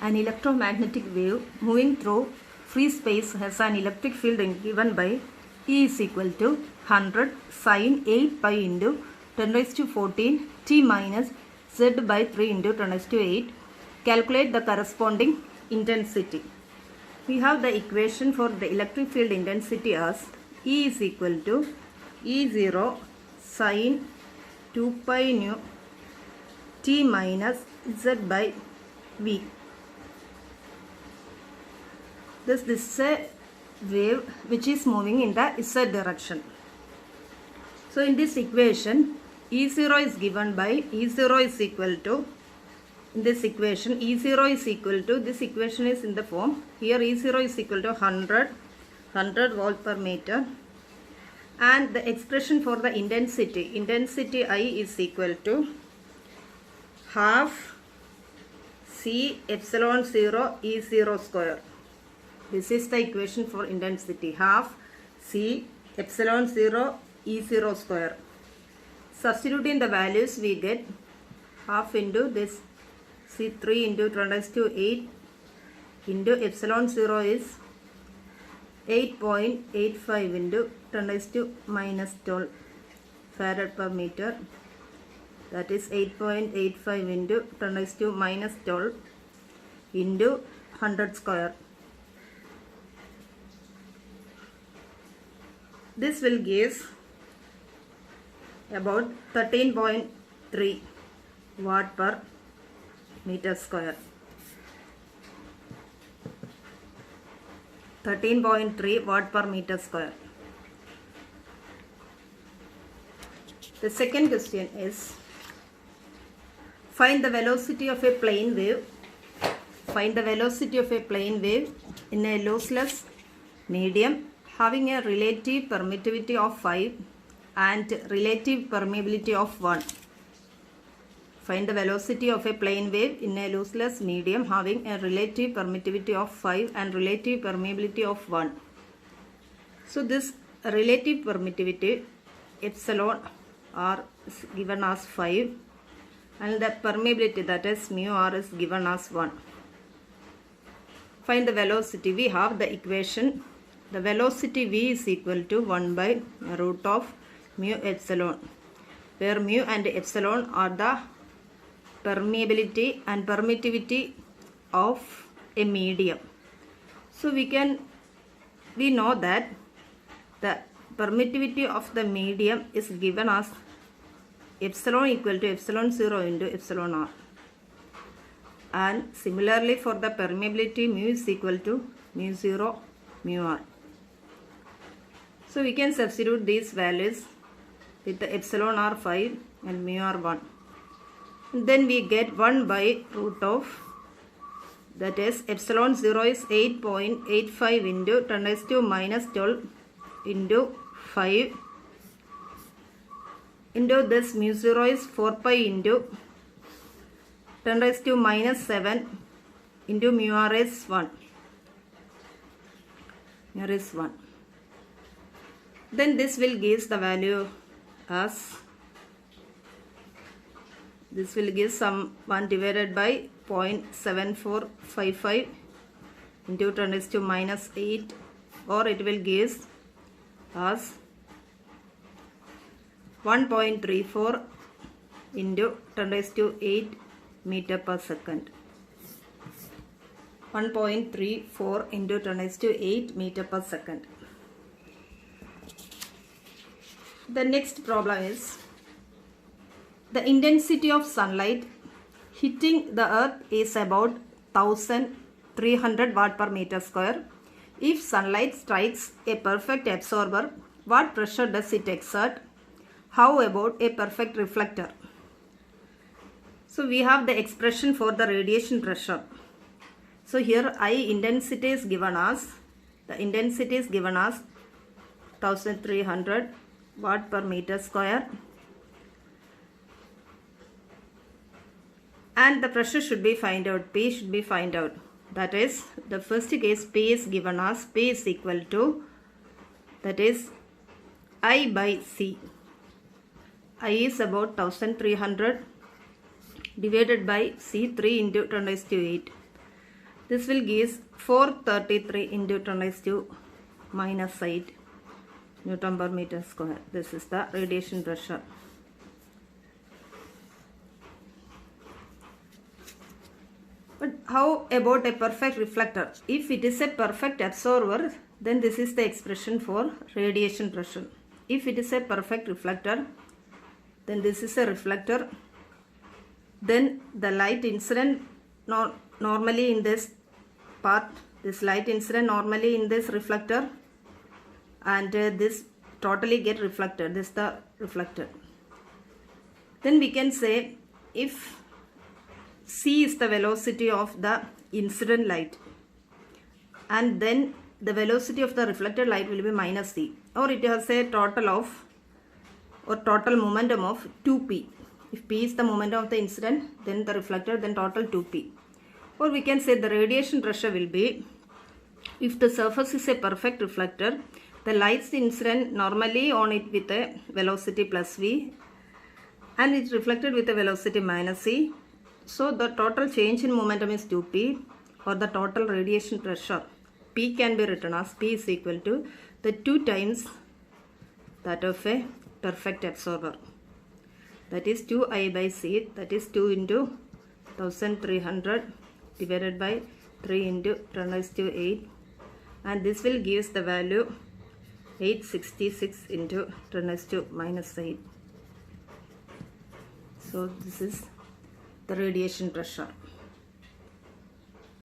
An electromagnetic wave moving through free space has an electric field given by E is equal to 100 sin 8 pi into 10 raised to 14 t minus z by 3 into 10 raised to 8. Calculate the corresponding intensity. We have the equation for the electric field intensity as E is equal to E0 sin 2 pi nu t minus z by v. This is a wave which is moving in the z direction. So in this equation, E0 is given by E0 is equal to, in this equation E0 is equal to, this equation is in the form, here E0 is equal to 100 volt per meter, and the expression for the intensity I is equal to half C epsilon 0 E0 square. This is the equation for intensity, half C epsilon 0 E0 square. Substituting the values, we get half into this C3 into 10 raised to 8 into epsilon 0 is 8.85 into 10 raised to minus 12 farad per meter. That is 8.85 into 10 raised to minus 12 into 100 square. This will give about 13.3 watt per meter square. 13.3 watt per meter square. The second question is, find the velocity of a plane wave. Find the velocity of a plane wave in a lossless medium having a relative permittivity of 5 and relative permeability of 1. Find the velocity of a plane wave in a lossless medium having a relative permittivity of 5 and relative permeability of 1. So this relative permittivity epsilon r is given as 5 and the permeability, that is mu r, is given as 1. Find the velocity. We have the equation. The velocity v is equal to 1 by root of mu epsilon, where mu and epsilon are the permeability and permittivity of a medium. So we know that the permittivity of the medium is given as epsilon equal to epsilon 0 into epsilon r, and similarly for the permeability mu is equal to mu 0 mu r. So we can substitute these values with the epsilon r 5 and mu r 1. And then we get 1 by root of, that is epsilon 0 is 8.85 into 10 raised to minus 12 into 5 into this mu 0 is 4 pi into 10 raised to minus 7 into mu r is 1. Mu r is 1. Then this will give the value as, this will give some 1 divided by 0.7455 into 10 raised to minus 8, or it will give as 1.34 into 10 raised to 8 meter per second. 1.34 into 10 raised to 8 meter per second. The next problem is, the intensity of sunlight hitting the earth is about 1300 watt per meter square. If sunlight strikes a perfect absorber, what pressure does it exert? How about a perfect reflector? So we have the expression for the radiation pressure. So here I intensity is given as, the intensity is given as 1300 watt per meter square, and the pressure should be find out, P should be find out. That is, the first case P is given as, P is equal to, that is I by C. I is about 1300 divided by C 3 into 10 raised to 8. This will give 433 into 10 raised to minus 8 Newton per meter square. This is the radiation pressure. But how about a perfect reflector? If it is a perfect absorber, then this is the expression for radiation pressure. If it is a perfect reflector, then this is a reflector. Then the light incident normally in this part, this light incident normally in this reflector, and this totally get reflected. This is the reflector. Then we can say if c is the velocity of the incident light, and then the velocity of the reflected light will be minus c, or it has a total of or total momentum of 2p. If p is the momentum of the incident, then the reflector, then total 2p. Or we can say the radiation pressure will be, if the surface is a perfect reflector, the light's incident normally on it with a velocity plus v, and it's reflected with a velocity minus c. So the total change in momentum is 2p, or the total radiation pressure. P can be written as P is equal to the 2 times that of a perfect absorber. That is 2I by C, that is 2 into 1300 divided by 3 into 10 raised to 8, and this will give us the value 866 into 10 raised to minus 8. So this is the radiation pressure.